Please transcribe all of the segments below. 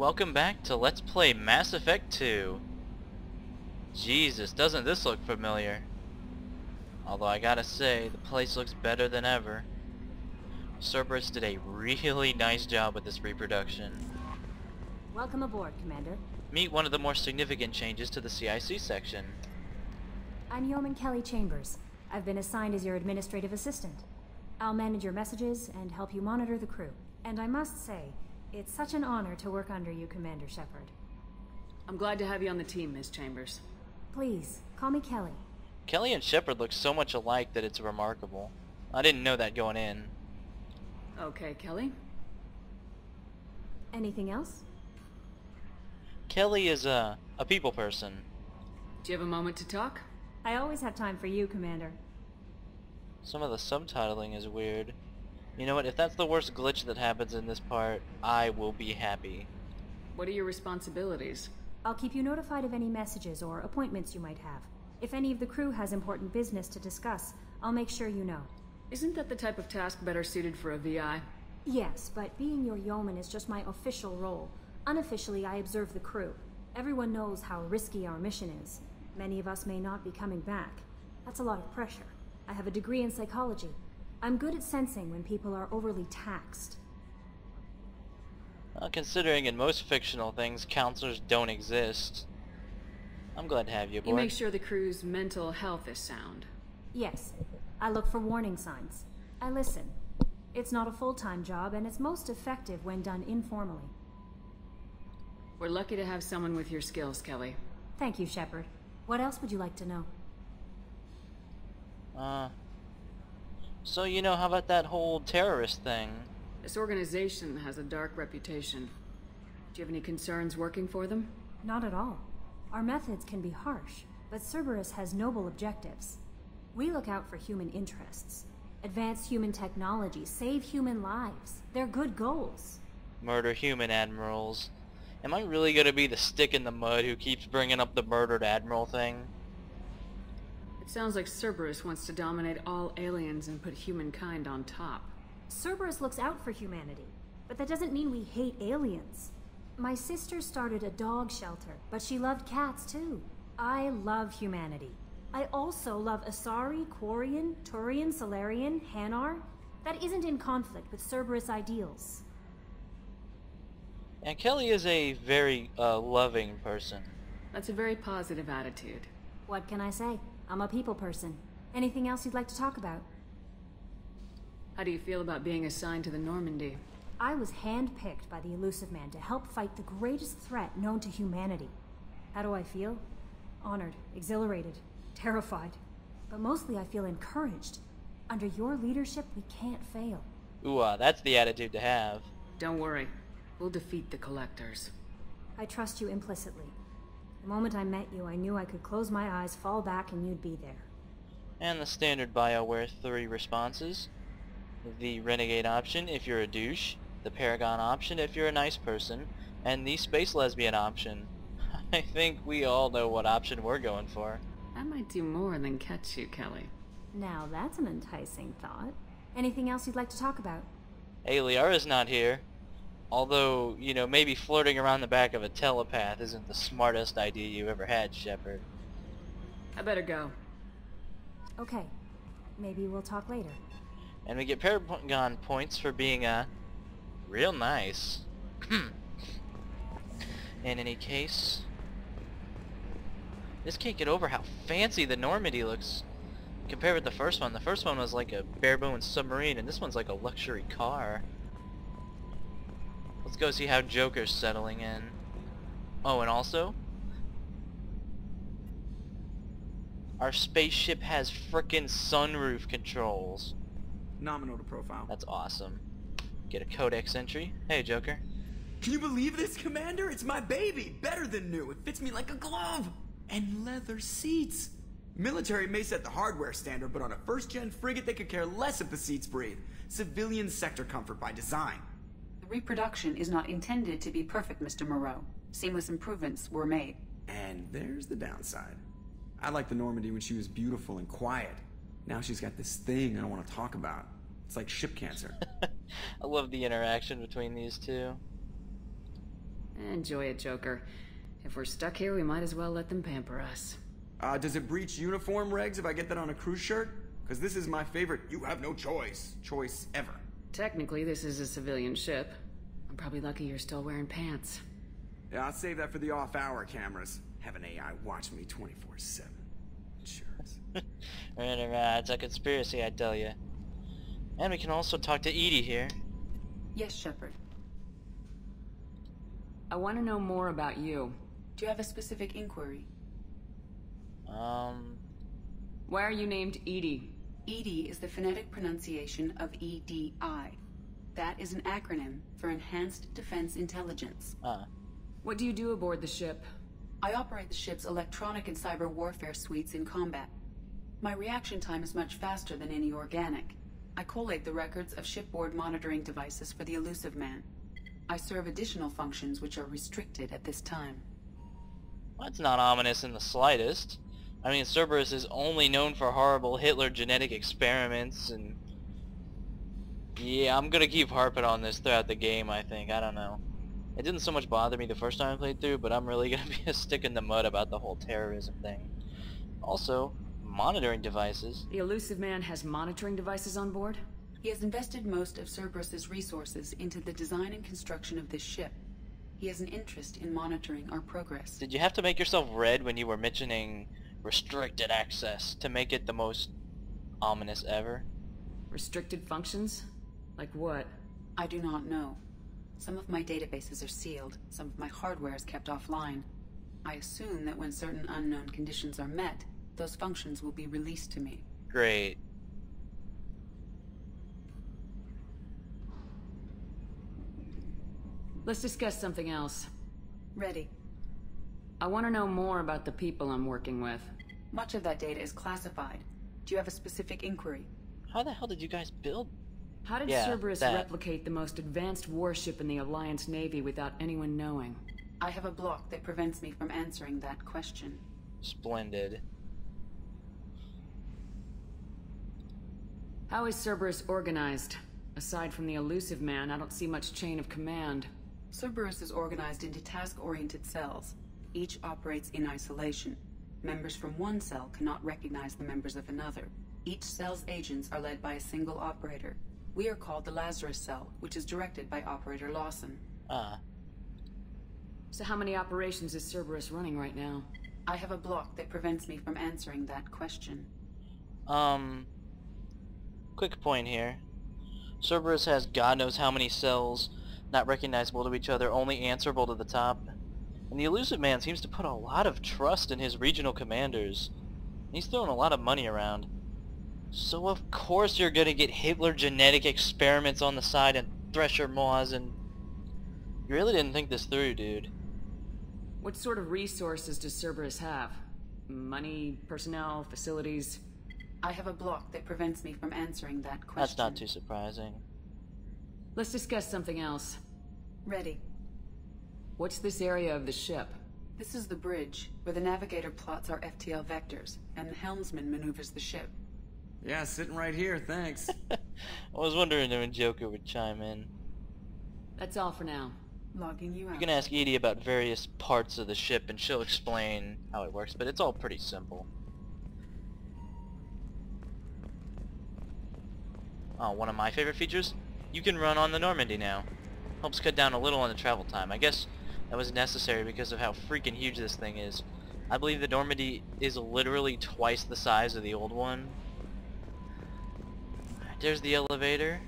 welcome back to Let's Play Mass Effect 2. Jesus, doesn't this look familiar? Although I gotta say, the place looks better than ever. Cerberus did a really nice job with this reproduction. Welcome aboard, Commander. Meet one of the more significant changes to the CIC section. I'm Yeoman Kelly Chambers. I've been assigned as your administrative assistant. I'll manage your messages and help you monitor the crew. And I must say, it's such an honor to work under you, Commander Shepard. I'm glad to have you on the team, Miss Chambers. Please, call me Kelly. Kelly and Shepard look so much alike that it's remarkable. I didn't know that going in. Okay, Kelly. Anything else? Kelly is a people person. Do you have a moment to talk? I always have time for you, Commander. Some of the subtitling is weird. You know what, if that's the worst glitch that happens in this part, I will be happy. What are your responsibilities? I'll keep you notified of any messages or appointments you might have. If any of the crew has important business to discuss, I'll make sure you know. Isn't that the type of task better suited for a VI? Yes, but being your yeoman is just my official role. Unofficially, I observe the crew. Everyone knows how risky our mission is. Many of us may not be coming back. That's a lot of pressure. I have a degree in psychology. I'm good at sensing when people are overly taxed. Considering in most fictional things, counselors don't exist. I'm glad to have you aboard. You make sure the crew's mental health is sound. Yes. I look for warning signs. I listen. It's not a full-time job, and it's most effective when done informally. We're lucky to have someone with your skills, Kelly. Thank you, Shepard. What else would you like to know? So you know, how about that whole terrorist thing? This organization has a dark reputation. Do you have any concerns working for them? Not at all. Our methods can be harsh, but Cerberus has noble objectives. We look out for human interests. Advance human technology, save human lives. They're good goals. Murder human admirals. Am I really gonna be the stick in the mud who keeps bringing up the murdered admiral thing? It sounds like Cerberus wants to dominate all aliens and put humankind on top. Cerberus looks out for humanity, but that doesn't mean we hate aliens. My sister started a dog shelter, but she loved cats too. I love humanity. I also love Asari, Quarian, Turian, Solarian, Hanar. That isn't in conflict with Cerberus ideals. And Kelly is a very loving person. That's a very positive attitude. What can I say? I'm a people person. Anything else you'd like to talk about? How do you feel about being assigned to the Normandy? I was handpicked by the Elusive Man to help fight the greatest threat known to humanity. How do I feel? Honored, exhilarated, terrified. But mostly I feel encouraged. Under your leadership, we can't fail. Ooh, that's the attitude to have. Don't worry. We'll defeat the Collectors. I trust you implicitly. The moment I met you, I knew I could close my eyes, fall back, and you'd be there. And the standard BioWare 3 responses. The Renegade option if you're a douche, the Paragon option if you're a nice person, and the Space Lesbian option. I think we all know what option we're going for. I might do more than catch you, Kelly. Now that's an enticing thought. Anything else you'd like to talk about? Hey, Liara's not here. Although, you know, maybe flirting around the back of a telepath isn't the smartest idea you've ever had, Shepard. I better go. Okay. Maybe we'll talk later. And we get Paragon points for being, real nice. In any case, this can't get over how fancy the Normandy looks compared with the first one. The first one was like a bare-bones submarine, and this one's like a luxury car. Let's go see how Joker's settling in. Oh, and also, our spaceship has frickin' sunroof controls. Nominal to profile. That's awesome. Get a codex entry. Hey, Joker. Can you believe this, Commander? It's my baby! Better than new. It fits me like a glove! And leather seats! Military may set the hardware standard, but on a first-gen frigate they could care less if the seats breathe. Civilian sector comfort by design. The reproduction is not intended to be perfect, Mr. Moreau. Seamless improvements were made. And there's the downside. I liked the Normandy when she was beautiful and quiet. Now she's got this thing I don't want to talk about. It's like ship cancer. I love the interaction between these two. Enjoy it, Joker. If we're stuck here, we might as well let them pamper us. Does it breach uniform regs if I get that on a cruise shirt? Because this is my favorite you have no choice ever. Technically, this is a civilian ship. I'm probably lucky you're still wearing pants. Yeah, I'll save that for the off-hour cameras. Have an AI watch me 24/7. Insurance. Right, it's a conspiracy, I tell you. And we can also talk to Edie here. Yes, Shepard. I want to know more about you. Do you have a specific inquiry? Why are you named Edie? EDI is the phonetic pronunciation of EDI. That is an acronym for Enhanced Defense Intelligence. What do you do aboard the ship? I operate the ship's electronic and cyber warfare suites in combat. My reaction time is much faster than any organic. I collate the records of shipboard monitoring devices for the Elusive Man. I serve additional functions which are restricted at this time. Well, that's not ominous in the slightest. I mean, Cerberus is only known for horrible Hitler genetic experiments, and... yeah, I'm gonna keep harping on this throughout the game, I think. I don't know. It didn't so much bother me the first time I played through, but I'm really gonna be a stick in the mud about the whole terrorism thing. Also, monitoring devices. The Elusive Man has monitoring devices on board? He has invested most of Cerberus's resources into the design and construction of this ship. He has an interest in monitoring our progress. Did you have to make yourself red when you were mentioning restricted access to make it the most ominous ever? Restricted functions? Like what? I do not know. Some of my databases are sealed, some of my hardware is kept offline. I assume that when certain unknown conditions are met, those functions will be released to me. Great. Let's discuss something else. Ready. I want to know more about the people I'm working with. Much of that data is classified. Do you have a specific inquiry? How the hell did you guys build? How did Cerberus replicate the most advanced warship in the Alliance Navy without anyone knowing? I have a block that prevents me from answering that question. Splendid. How is Cerberus organized? Aside from the Elusive Man, I don't see much chain of command. Cerberus is organized into task-oriented cells. Each operates in isolation. Members from one cell cannot recognize the members of another. Each cell's agents are led by a single operator. We are called the Lazarus Cell, which is directed by Operator Lawson. So how many operations is Cerberus running right now? I have a block that prevents me from answering that question. Quick point here. Cerberus has God knows how many cells, not recognizable to each other, only answerable to the top. And the Elusive Man seems to put a lot of trust in his regional commanders. He's throwing a lot of money around. So of course you're gonna get Hitler genetic experiments on the side and Thresher Maws, and... you really didn't think this through, dude. What sort of resources does Cerberus have? Money, personnel, facilities? I have a block that prevents me from answering that question. That's not too surprising. Let's discuss something else. Ready. What's this area of the ship? This is the bridge, where the navigator plots our FTL vectors, and the helmsman maneuvers the ship. Yeah, sitting right here, thanks. I was wondering when Joker would chime in. That's all for now. Logging you out. You can ask Edie about various parts of the ship and she'll explain how it works, but it's all pretty simple. Oh, one of my favorite features? You can run on the Normandy now. Helps cut down a little on the travel time. I guess that was necessary because of how freaking huge this thing is. I believe the Normandy is literally twice the size of the old one. There's the elevator.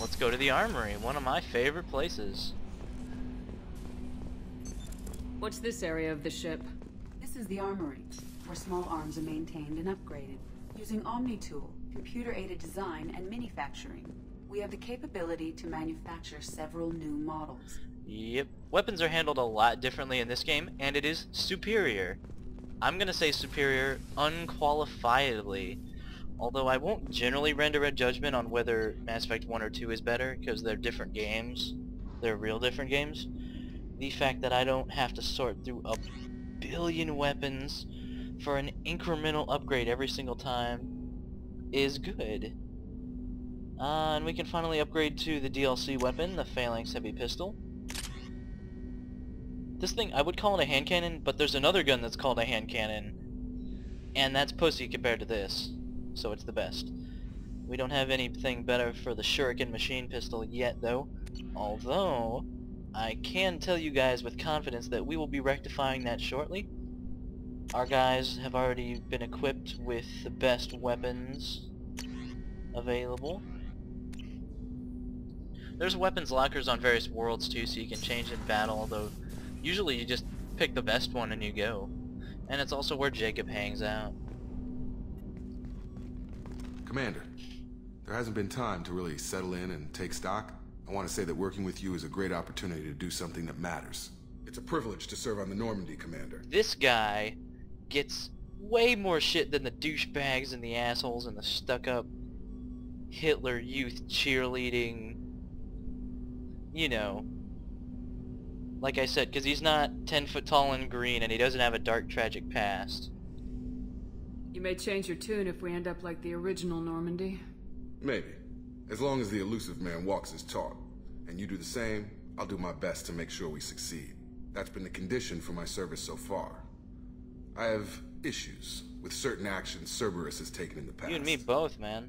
Let's go to the armory, one of my favorite places. What's this area of the ship? This is the armory, where small arms are maintained and upgraded. Using OmniTool, computer-aided design, and manufacturing, we have the capability to manufacture several new models. Yep. Weapons are handled a lot differently in this game, and it is superior. I'm gonna say superior unqualifiedly, although I won't generally render a judgment on whether Mass Effect 1 or 2 is better, because they're different games. They're real different games. The fact that I don't have to sort through a billion weapons for an incremental upgrade every single time is good. And we can finally upgrade to the DLC weapon, the Phalanx Heavy Pistol. This thing, I would call it a hand cannon, but there's another gun that's called a hand cannon. And that's pussy compared to this. So it's the best. We don't have anything better for the Shuriken machine pistol yet though. Although, I can tell you guys with confidence that we will be rectifying that shortly. Our guys have already been equipped with the best weapons available. There's weapons lockers on various worlds too, so you can change in battle, although usually you just pick the best one and you go. And it's also where Jacob hangs out. Commander, there hasn't been time to really settle in and take stock. I want to say that working with you is a great opportunity to do something that matters. It's a privilege to serve on the Normandy, Commander. This guy gets way more shit than the douchebags and the assholes and the stuck-up Hitler Youth cheerleading, you know. Like I said, because he's not 10 foot tall and green and he doesn't have a dark, tragic past. You may change your tune if we end up like the original Normandy. Maybe. As long as the elusive man walks his talk, and you do the same, I'll do my best to make sure we succeed. That's been the condition for my service so far. I have issues with certain actions Cerberus has taken in the past. You and me both, man.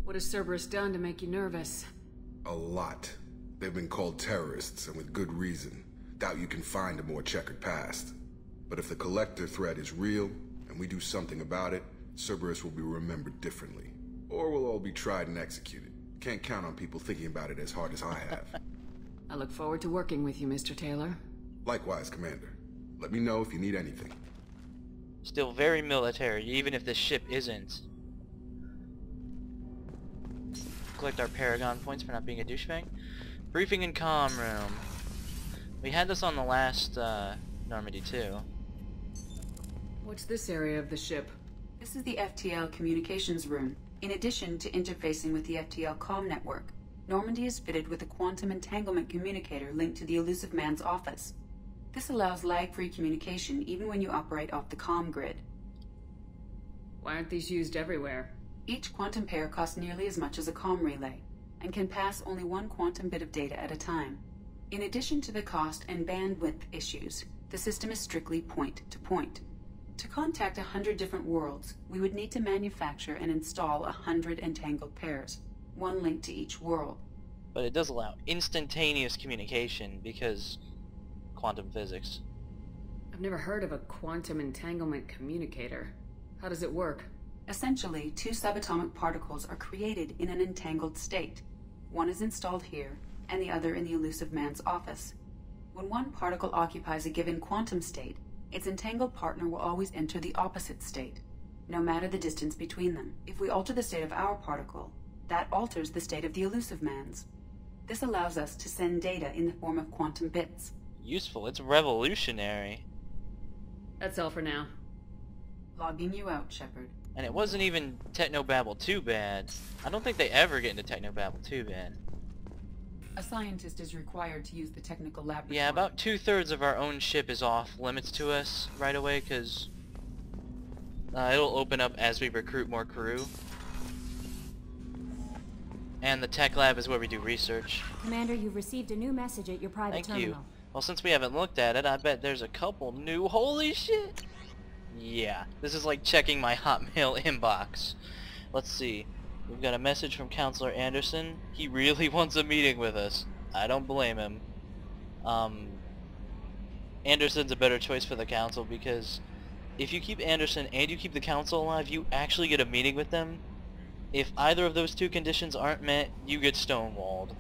What has Cerberus done to make you nervous? A lot. They've been called terrorists, and with good reason. Doubt you can find a more checkered past. But if the Collector threat is real, and we do something about it, Cerberus will be remembered differently. Or we'll all be tried and executed. Can't count on people thinking about it as hard as I have. I look forward to working with you, Mr. Taylor. Likewise, Commander. Let me know if you need anything. Still very military, even if this ship isn't. Collect our Paragon points for not being a douchebag. Briefing and comm room. We had this on the last Normandy too. What's this area of the ship? This is the FTL communications room. In addition to interfacing with the FTL comm network, Normandy is fitted with a quantum entanglement communicator linked to the elusive man's office. This allows lag-free communication even when you operate off the comm grid. Why aren't these used everywhere? Each quantum pair costs nearly as much as a comm relay, and can pass only one quantum bit of data at a time. In addition to the cost and bandwidth issues, the system is strictly point-to-point. To contact 100 different worlds, we would need to manufacture and install 100 entangled pairs, one linked to each world. But it does allow instantaneous communication because quantum physics. I've never heard of a quantum entanglement communicator. How does it work? Essentially, two subatomic particles are created in an entangled state. One is installed here, and the other in the elusive man's office. When one particle occupies a given quantum state, its entangled partner will always enter the opposite state, no matter the distance between them. If we alter the state of our particle, that alters the state of the elusive man's. This allows us to send data in the form of quantum bits. Useful, it's revolutionary. That's all for now. Logging you out, Shepard. And it wasn't even technobabble too bad. I don't think they ever get into technobabble too bad. A scientist is required to use the technical laboratory. Yeah, about 2/3 of our own ship is off limits to us right away, because it'll open up as we recruit more crew. And the tech lab is where we do research. Commander, you've received a new message at your private Thank terminal. you. Well, since we haven't looked at it, I bet there's a couple new... Holy shit! Yeah, this is like checking my Hotmail inbox. Let's see. We've got a message from Counselor Anderson. He really wants a meeting with us. I don't blame him. Anderson's a better choice for the council because if you keep Anderson and you keep the council alive, you actually get a meeting with them. If either of those two conditions aren't met, you get stonewalled.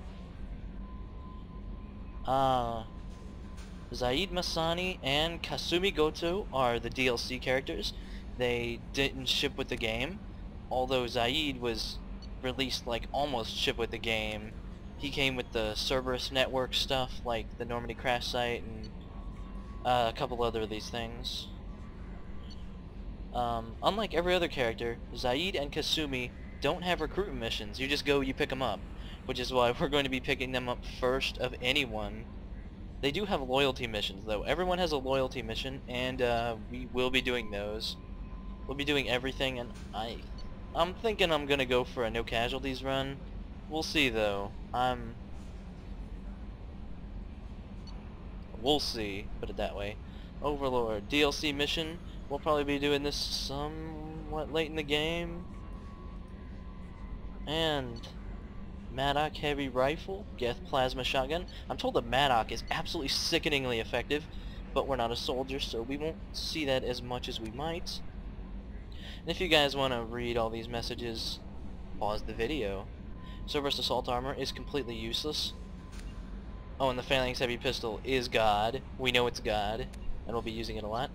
Zaid Masani and Kasumi Goto are the DLC characters. They didn't ship with the game, although Zaid was released like almost ship with the game. He came with the Cerberus network stuff like the Normandy crash site and a couple other of these things. Unlike every other character, Zaid and Kasumi don't have recruitment missions. You just go, you pick them up, which is why we're going to be picking them up first of anyone. They do have loyalty missions though. Everyone has a loyalty mission, and we will be doing those. We'll be doing everything, and I I'm thinking I'm gonna go for a no casualties run. We'll see though. We'll see, put it that way. Overlord, DLC mission. We'll probably be doing this somewhat late in the game. And Maddock heavy rifle, Geth plasma shotgun. I'm told the Maddock is absolutely sickeningly effective, but we're not a soldier, so we won't see that as much as we might. And if you guys want to read all these messages, pause the video. Cerberus assault armor is completely useless. Oh, and the Phalanx heavy pistol is God. We know it's God, and we'll be using it a lot.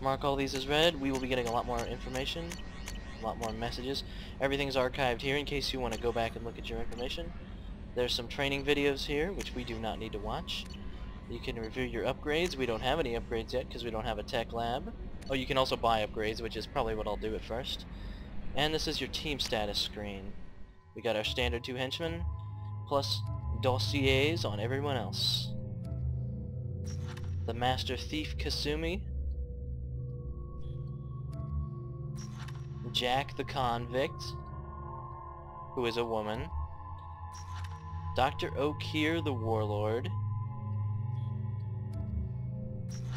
Mark all these as read. We will be getting a lot more information, a lot more messages. Everything's archived here in case you want to go back and look at your information. There's some training videos here, which we do not need to watch. You can review your upgrades. We don't have any upgrades yet because we don't have a tech lab. Oh, you can also buy upgrades, which is probably what I'll do at first. And this is your team status screen. We got our standard 2 henchmen, plus dossiers on everyone else. The Master Thief Kasumi, Jack the Convict, who is a woman, Dr. O'Keir the Warlord,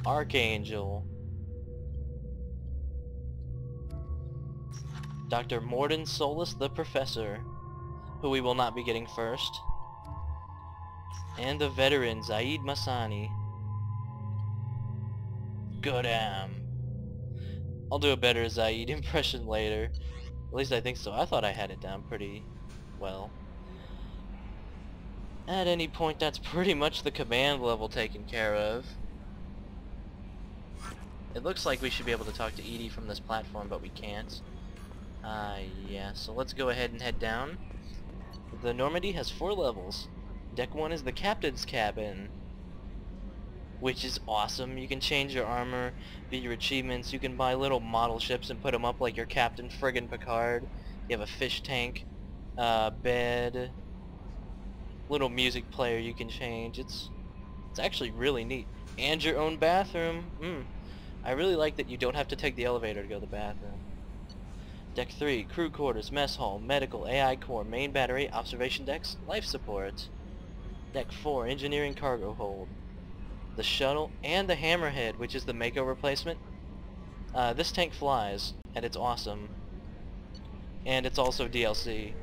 Archangel, Dr. Morden Solus the Professor, who we will not be getting first, and the veteran Zaid Masani. Goddamn. I'll do a better Zaid impression later. At least I think so. I thought I had it down pretty well. At any point, that's pretty much the command level taken care of. It looks like we should be able to talk to Edie from this platform, but we can't. Yeah, so let's go ahead and head down. The Normandy has 4 levels. Deck 1 is the captain's cabin, which is awesome. You can change your armor, view your achievements, you can buy little model ships and put them up like your Captain friggin' Picard. You have a fish tank, bed, little music player you can change. It's actually really neat. And your own bathroom. I really like that you don't have to take the elevator to go to the bathroom. Deck 3, crew quarters, mess hall, medical, AI core, main battery, observation decks, life support. Deck 4, engineering cargo hold, the shuttle, and the hammerhead, which is the Mako replacement. This tank flies, and it's awesome. And it's also DLC.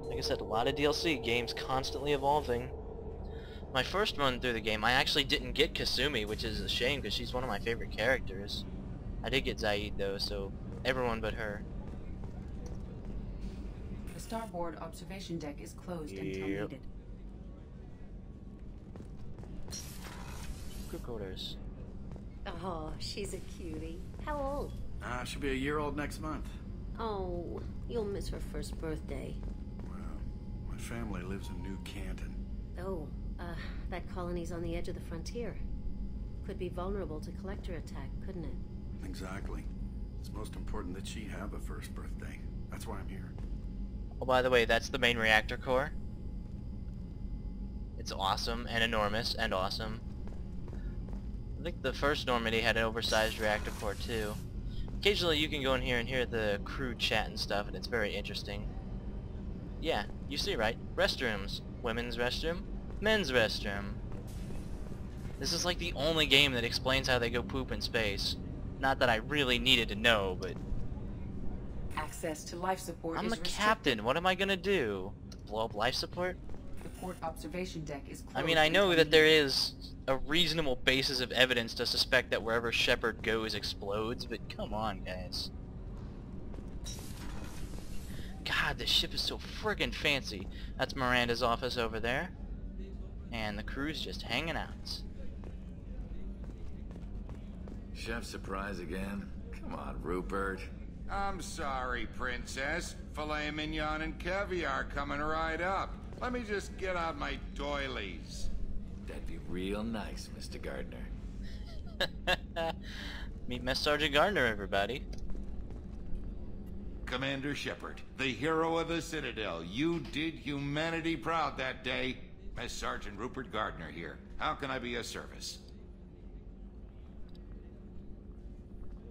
Like I said, a lot of DLC, games constantly evolving. My first run through the game, I actually didn't get Kasumi, which is a shame because she's one of my favorite characters. I did get Zaid though, so everyone but her. The starboard observation deck is closed until needed. Crew quarters. Oh, she's a cutie. How old? She'll be a year old next month. Oh, you'll miss her first birthday. Well, my family lives in New Canton. Oh, that colony's on the edge of the frontier. Could be vulnerable to collector attack, couldn't it? Exactly. It's most important that she have a first birthday. That's why I'm here. Oh, by the way, that's the main reactor core. It's awesome and enormous and awesome. I think the first Normandy had an oversized reactor core too. Occasionally you can go in here and hear the crew chat and stuff, and it's very interesting. Yeah, you see right. Restrooms. Women's restroom. Men's restroom. This is like the only game that explains how they go poop in space. Not that I really needed to know, but... Access to life support I'm is the restricted. captain. What am I gonna do? Blow up life support? The port observation deck is closed. I mean, I know until that there needed. is a reasonable basis of evidence to suspect that wherever Shepard goes explodes, but come on, guys. God, this ship is so friggin' fancy. That's Miranda's office over there. And the crew's just hanging out. Chef surprise again? Come on, Rupert. I'm sorry, Princess. Filet mignon and caviar coming right up. Let me just get out my doilies. That'd be real nice, Mr. Gardner. Meet Mess Sergeant Gardner, everybody. Commander Shepard, the hero of the Citadel. You did humanity proud that day. Mess Sergeant Rupert Gardner here. How can I be of service?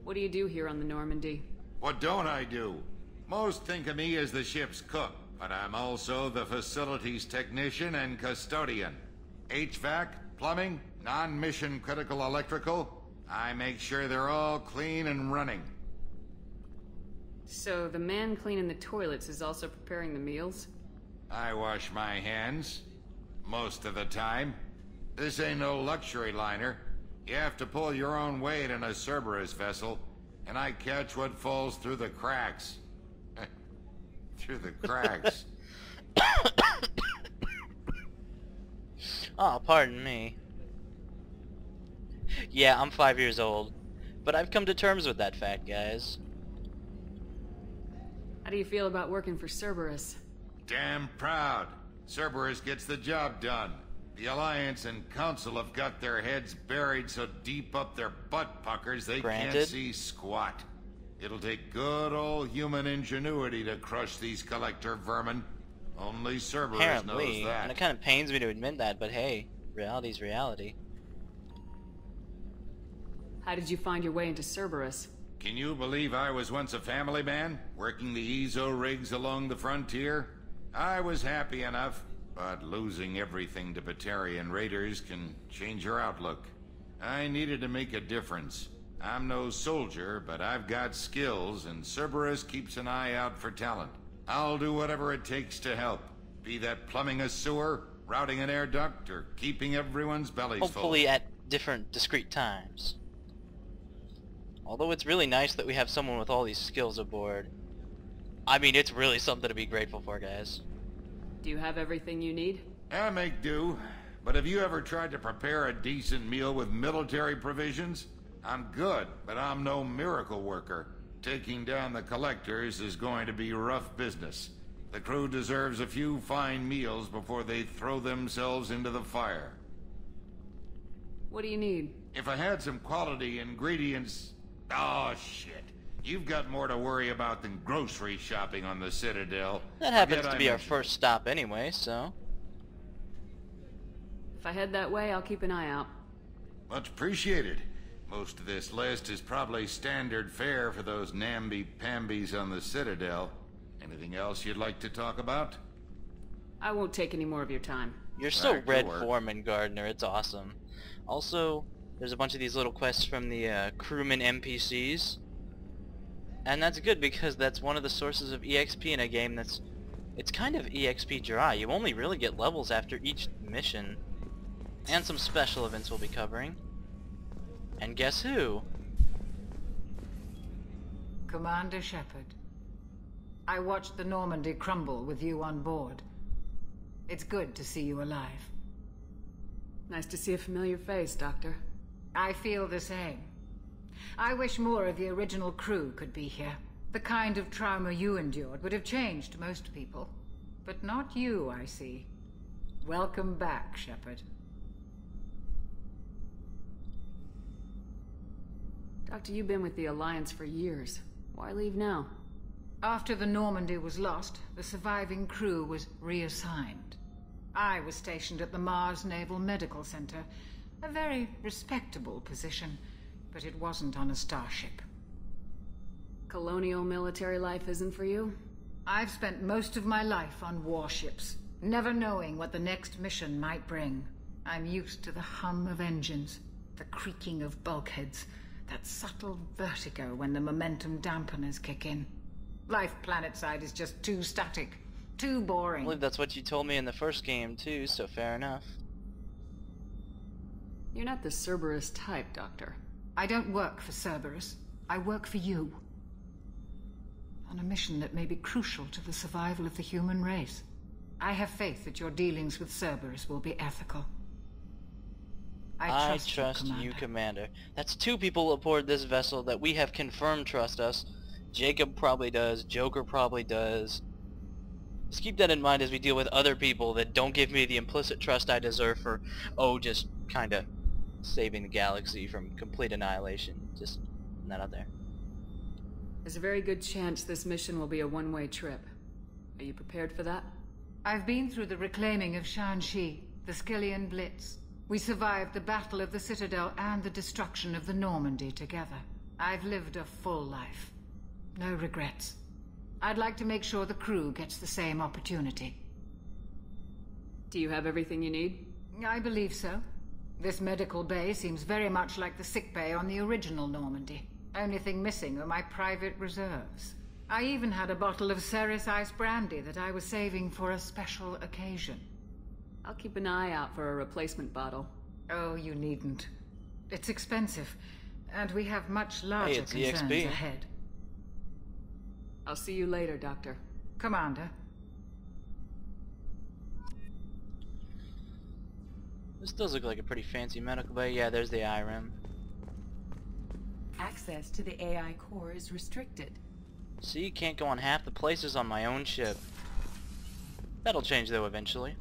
What do you do here on the Normandy? What don't I do? Most think of me as the ship's cook, but I'm also the facilities technician and custodian. HVAC, plumbing, non-mission critical electrical. I make sure they're all clean and running. So the man cleaning the toilets is also preparing the meals? I wash my hands. Most of the time. This ain't no luxury liner. You have to pull your own weight in a Cerberus vessel, and I catch what falls through the cracks. Through the cracks. Oh, pardon me. Yeah, I'm 5 years old, but I've come to terms with that fact, guys. How do you feel about working for Cerberus? Damn proud. Cerberus gets the job done. The Alliance and Council have got their heads buried so deep up their butt puckers they can't see squat. It'll take good old human ingenuity to crush these collector vermin. Only Cerberus knows that. And it kind of pains me to admit that, but hey, reality's reality. How did you find your way into Cerberus? Can you believe I was once a family man, working the EZO rigs along the frontier? I was happy enough, but losing everything to Batarian raiders can change your outlook. I needed to make a difference. I'm no soldier, but I've got skills, and Cerberus keeps an eye out for talent. I'll do whatever it takes to help. Be that plumbing a sewer, routing an air duct, or keeping everyone's bellies full. Hopefully at different, discrete times. Although it's really nice that we have someone with all these skills aboard. I mean, it's really something to be grateful for, guys. Do you have everything you need? I make do. But have you ever tried to prepare a decent meal with military provisions? I'm good, but I'm no miracle worker. Taking down the collectors is going to be rough business. The crew deserves a few fine meals before they throw themselves into the fire. What do you need? If I had some quality ingredients... Oh, shit. You've got more to worry about than grocery shopping on the Citadel. That happens to be our first stop anyway, so... If I head that way, I'll keep an eye out. Much appreciated. Most of this list is probably standard fare for those namby-pambies on the Citadel. Anything else you'd like to talk about? I won't take any more of your time. You're so Red Foreman, Gardner. It's awesome. Also, there's a bunch of these little quests from the crewman NPCs. And that's good because that's one of the sources of EXP in a game that's... It's kind of EXP dry. You only really get levels after each mission. And some special events we'll be covering. And guess who? Commander Shepard. I watched the Normandy crumble with you on board. It's good to see you alive. Nice to see a familiar face, Doctor. I feel the same. I wish more of the original crew could be here. The kind of trauma you endured would have changed most people. But not you, I see. Welcome back, Shepard. Doctor, you've been with the Alliance for years. Why leave now? After the Normandy was lost, the surviving crew was reassigned. I was stationed at the Mars Naval Medical Center, a very respectable position, but it wasn't on a starship. Colonial military life isn't for you? I've spent most of my life on warships, never knowing what the next mission might bring. I'm used to the hum of engines, the creaking of bulkheads, that subtle vertigo when the momentum dampeners kick in. Life planetside is just too static, too boring. I believe that's what you told me in the first game too, so fair enough. You're not the Cerberus type, Doctor. I don't work for Cerberus. I work for you. On a mission that may be crucial to the survival of the human race. I have faith that your dealings with Cerberus will be ethical. I trust you, Commander. That's two people aboard this vessel that we have confirmed trust us. Jacob probably does. Joker probably does. Just keep that in mind as we deal with other people that don't give me the implicit trust I deserve for, oh, just kinda saving the galaxy from complete annihilation. Just not out there. There's a very good chance this mission will be a one-way trip. Are you prepared for that? I've been through the reclaiming of Shanxi, the Skillian Blitz. We survived the Battle of the Citadel and the destruction of the Normandy together. I've lived a full life. No regrets. I'd like to make sure the crew gets the same opportunity. Do you have everything you need? I believe so. This medical bay seems very much like the sick bay on the original Normandy. Only thing missing are my private reserves. I even had a bottle of Ceres Ice brandy that I was saving for a special occasion. I'll keep an eye out for a replacement bottle. Oh, you needn't. It's expensive, and we have much larger concerns EXP. ahead. I'll see you later, Doctor. Commander. This does look like a pretty fancy medical bay. Yeah, there's the IREM. Access to the AI core is restricted. See, can't go on half the places on my own ship. That'll change though eventually.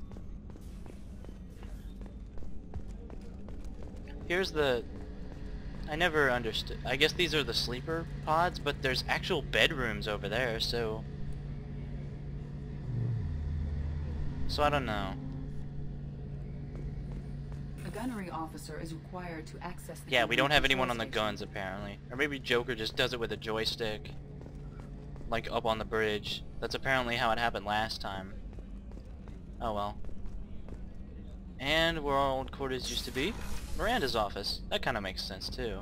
Here's the... I never understood. I guess these are the sleeper pods, but there's actual bedrooms over there, so... So I don't know. A gunnery officer is required to access the... Yeah, we don't have control anyone on the station. guns apparently. Or maybe Joker just does it with a joystick. Like up on the bridge. That's apparently how it happened last time. Oh well. And where our old quarters used to be, Miranda's office. That kind of makes sense too.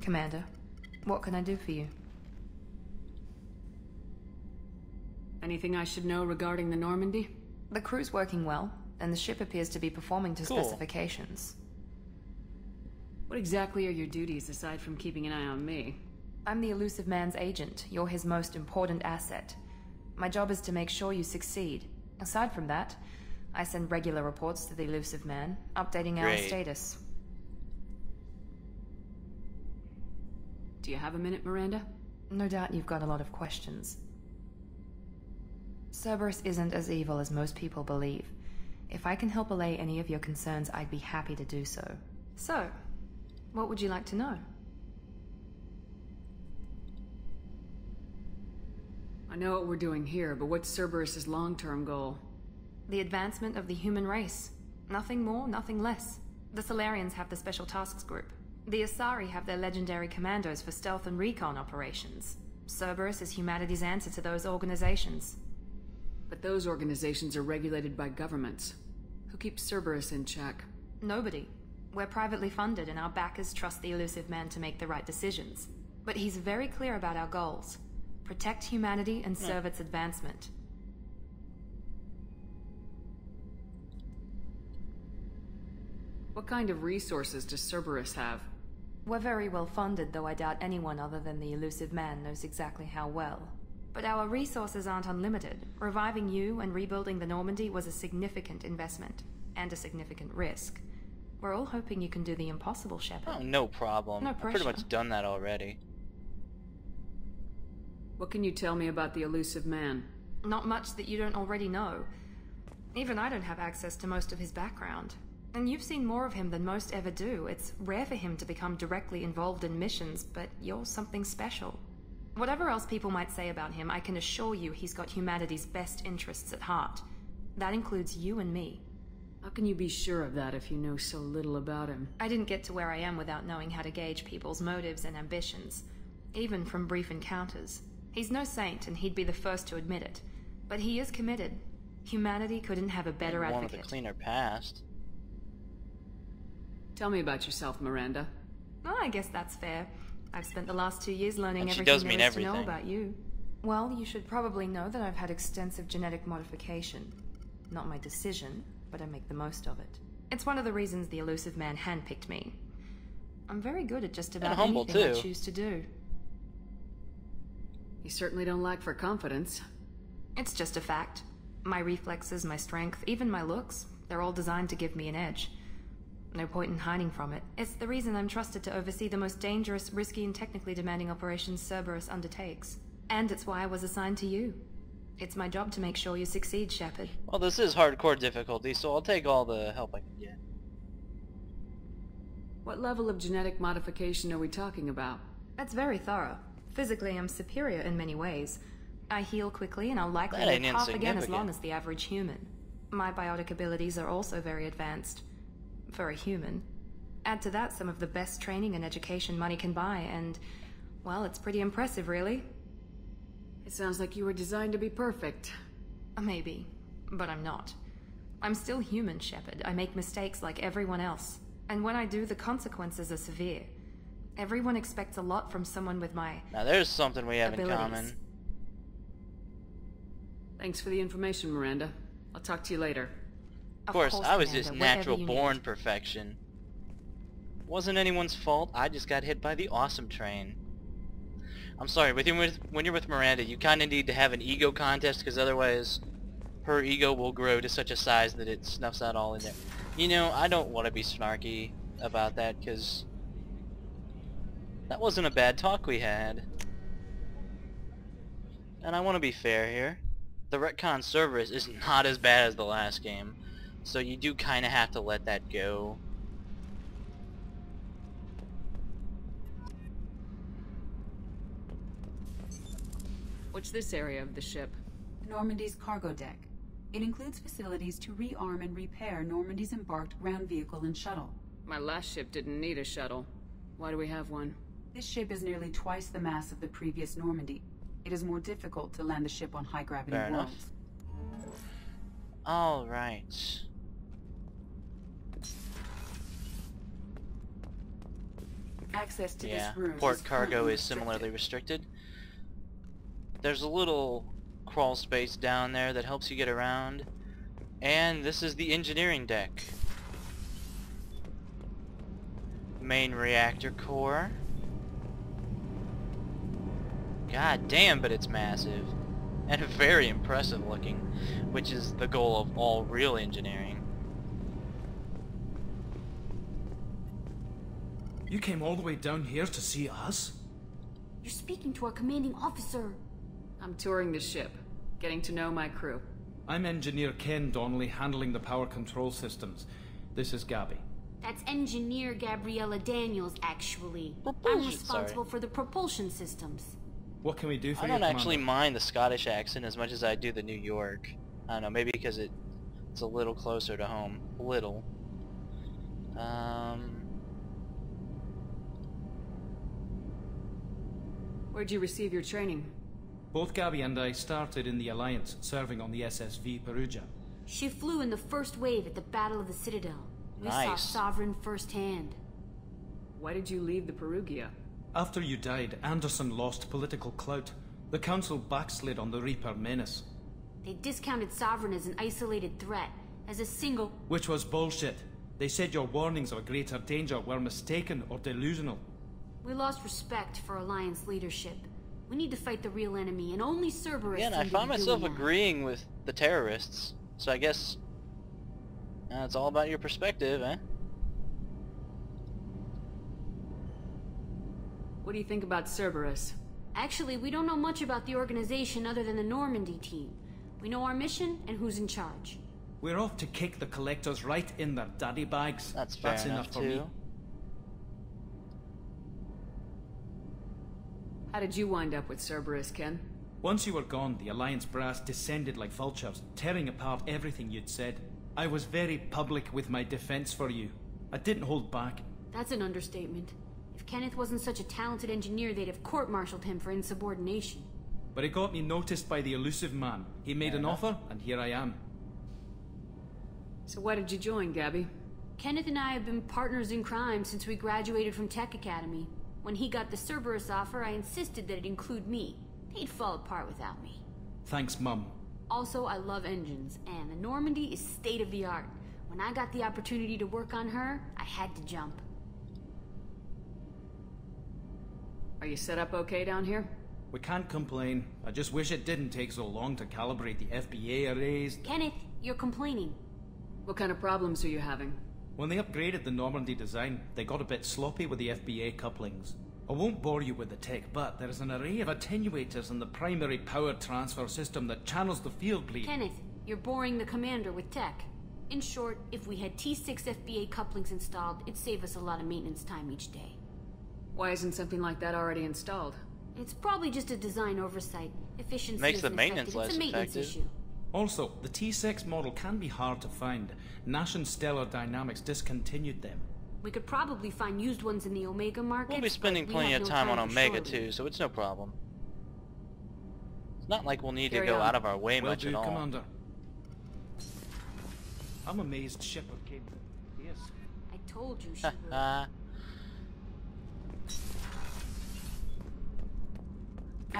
Commander, what can I do for you? Anything I should know regarding the Normandy? The crew's working well, and the ship appears to be performing to specifications. What exactly are your duties aside from keeping an eye on me? I'm the Elusive Man's agent. You're his most important asset. My job is to make sure you succeed. Aside from that, I send regular reports to the Elusive Man, updating our status. Do you have a minute, Miranda? No doubt you've got a lot of questions. Cerberus isn't as evil as most people believe. If I can help allay any of your concerns, I'd be happy to do so. So, what would you like to know? I know what we're doing here, but what's Cerberus's long-term goal? The advancement of the human race. Nothing more, nothing less. The Solarians have the Special Tasks Group. The Asari have their legendary commandos for stealth and recon operations. Cerberus is humanity's answer to those organizations. But those organizations are regulated by governments. Who keeps Cerberus in check? Nobody. We're privately funded and our backers trust the Elusive Man to make the right decisions. But he's very clear about our goals. Protect humanity and serve its advancement. What kind of resources does Cerberus have? We're very well funded, though I doubt anyone other than the Elusive Man knows exactly how well. But our resources aren't unlimited. Reviving you and rebuilding the Normandy was a significant investment, and a significant risk. We're all hoping you can do the impossible, Shepard. Oh, no problem. No I've pressure. pretty much done that already. What can you tell me about the Elusive Man? Not much that you don't already know. Even I don't have access to most of his background. And you've seen more of him than most ever do. It's rare for him to become directly involved in missions, but you're something special. Whatever else people might say about him, I can assure you he's got humanity's best interests at heart. That includes you and me. How can you be sure of that if you know so little about him? I didn't get to where I am without knowing how to gauge people's motives and ambitions, even from brief encounters. He's no saint, and he'd be the first to admit it. But he is committed. Humanity couldn't have a better One advocate. with a cleaner past. Tell me about yourself, Miranda. Well, I guess that's fair. I've spent the last 2 years learning And she everything does there mean is to know everything. about you. Well, you should probably know that I've had extensive genetic modification. Not my decision, but I make the most of it. It's one of the reasons the Elusive Man handpicked me. I'm very good at just about humble, anything I too. choose to do. You certainly don't lack for confidence. It's just a fact. My reflexes, my strength, even my looks, they're all designed to give me an edge. No point in hiding from it. It's the reason I'm trusted to oversee the most dangerous, risky, and technically demanding operations Cerberus undertakes. And it's why I was assigned to you. It's my job to make sure you succeed, Shepard. Well, this is hardcore difficulty, so I'll take all the help I can get. What level of genetic modification are we talking about? That's very thorough. Physically, I'm superior in many ways. I heal quickly, and I'll likely That live ain't half again as insignificant. long as the average human. My biotic abilities are also very advanced. For a human. Add to that some of the best training and education money can buy, and Well, it's pretty impressive, really. It sounds like you were designed to be perfect. Maybe, but I'm not. I'm still human, Shepard. I make mistakes like everyone else. And when I do, the consequences are severe. Everyone expects a lot from someone with my Now there's something we have abilities. in common. Thanks for the information, Miranda. I'll talk to you later. Of course, I was Commander, just whatever natural you born need. perfection. Wasn't anyone's fault. I just got hit by the awesome train. I'm sorry, when you're with Miranda, you kind of need to have an ego contest, because otherwise her ego will grow to such a size that it snuffs out all in there. You know, I don't want to be snarky about that, because that wasn't a bad talk we had. And I want to be fair here. The retcon Cerberus is not as bad as the last game, so you do kind of have to let that go. What's this area of the ship? Normandy's cargo deck. It includes facilities to rearm and repair Normandy's embarked ground vehicle and shuttle. My last ship didn't need a shuttle. Why do we have one? This ship is nearly twice the mass of the previous Normandy. It is more difficult to land the ship on high-gravity Fair enough. worlds. Alright. Access to Yeah, this room port is cargo currently is similarly restricted. There's a little crawl space down there that helps you get around. And this is the engineering deck. Main reactor core. God damn, but it's massive. And very impressive looking, which is the goal of all real engineering. You came all the way down here to see us? You're speaking to our commanding officer. I'm touring the ship, getting to know my crew. I'm Engineer Ken Donnelly, handling the power control systems. This is Gabby. That's Engineer Gabriella Daniels, actually. Propulsion, I'm responsible for the propulsion systems. What can we do for I you, don't Commander? actually mind the Scottish accent as much as I do the New York. I don't know, maybe because it's a little closer to home. A little. Where'd you receive your training? Both Gabby and I started in the Alliance, serving on the SSV Perugia. She flew in the first wave at the Battle of the Citadel. We saw Nice. Sovereign firsthand. Why did you leave the Perugia? After you died, Anderson lost political clout. The Council backslid on the Reaper menace. They discounted Sovereign as an isolated threat, as a single... Which was bullshit. They said your warnings of a greater danger were mistaken or delusional. We lost respect for Alliance leadership. We need to fight the real enemy, and only Cerberus Again, I seem to find be myself doing that. agreeing with the terrorists, so I guess it's all about your perspective, eh? What do you think about Cerberus? Actually, we don't know much about the organization other than the Normandy team. We know our mission and who's in charge. We're off to kick the Collectors right in their daddy bags. That's fair enough for me. too. How did you wind up with Cerberus, Ken? Once you were gone, the Alliance brass descended like vultures, tearing apart everything you'd said. I was very public with my defense for you. I didn't hold back. That's an understatement. If Kenneth wasn't such a talented engineer, they'd have court-martialed him for insubordination. But it got me noticed by the elusive man. He made an offer, and here I am. So why did you join, Gabby? Kenneth and I have been partners in crime since we graduated from Tech Academy. When he got the Cerberus offer, I insisted that it include me. They'd fall apart without me. Thanks, Mum. Also, I love engines, and the Normandy is state-of-the-art. When I got the opportunity to work on her, I had to jump. Are you set up okay down here? We can't complain. I just wish it didn't take so long to calibrate the FBA arrays. Kenneth, you're complaining. What kind of problems are you having? When they upgraded the Normandy design, they got a bit sloppy with the FBA couplings. I won't bore you with the tech, but there is an array of attenuators in the primary power transfer system that channels the field bleed. Kenneth, you're boring the commander with tech. In short, if we had T6 FBA couplings installed, it'd save us a lot of maintenance time each day. Why isn't something like that already installed? It's probably just a design oversight. Efficiency Makes the isn't maintenance affected. It's a less maintenance effective. issue. Also, the T6 model can be hard to find. Nash and Stellar Dynamics discontinued them. We could probably find used ones in the Omega market. We'll be spending plenty of time on Omega too, so it's no problem. It's not like we'll need to go out of our way much at all. Commander. I'm amazed Shepard came. Yes. I told you she would.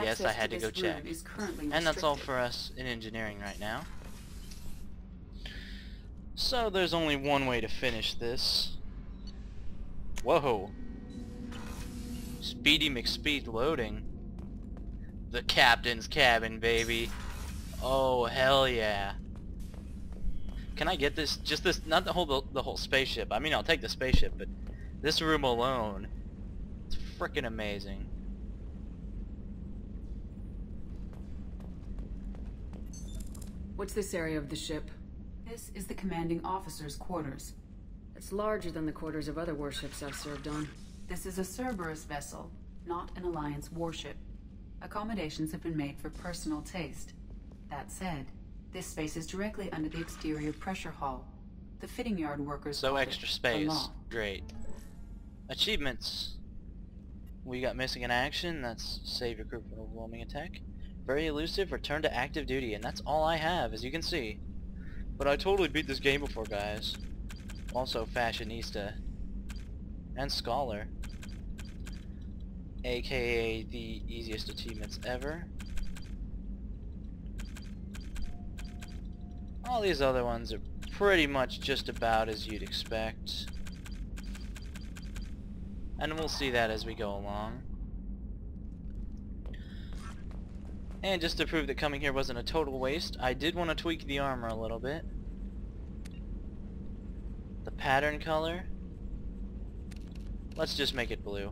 Yes, I had to go check. And that's all for us in engineering right now. So there's only one way to finish this. Whoa. Speedy McSpeed loading. The captain's cabin, baby. Oh, hell yeah. Can I get this? Just this, not the whole spaceship. I mean, I'll take the spaceship, but this room alone, it's freaking amazing. What's this area of the ship? This is the commanding officer's quarters. It's larger than the quarters of other warships I've served on. This is a Cerberus vessel, not an Alliance warship. Accommodations have been made for personal taste. That said, this space is directly under the exterior pressure hull. The fitting yard workers so extra space. Great. Achievements. We got missing in action. That's save your crew from overwhelming attack. Very elusive. Return to active duty, and that's all I have, as you can see. But I totally beat this game before, guys. Also fashionista and scholar, aka the easiest achievements ever. All these other ones are pretty much just about as you'd expect, and we'll see that as we go along. And just to prove that coming here wasn't a total waste, I did want to tweak the armor a little bit. The pattern color, let's just make it blue.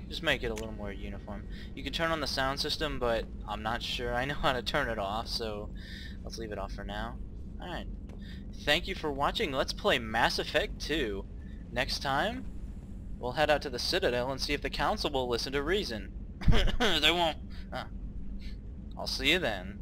Just make it a little more uniform. You can turn on the sound system, but I'm not sure I know how to turn it off, so let's leave it off for now. Alright. Thank you for watching. Let's play Mass Effect 2. Next time, we'll head out to the Citadel and see if the Council will listen to reason. They won't. I'll see you then.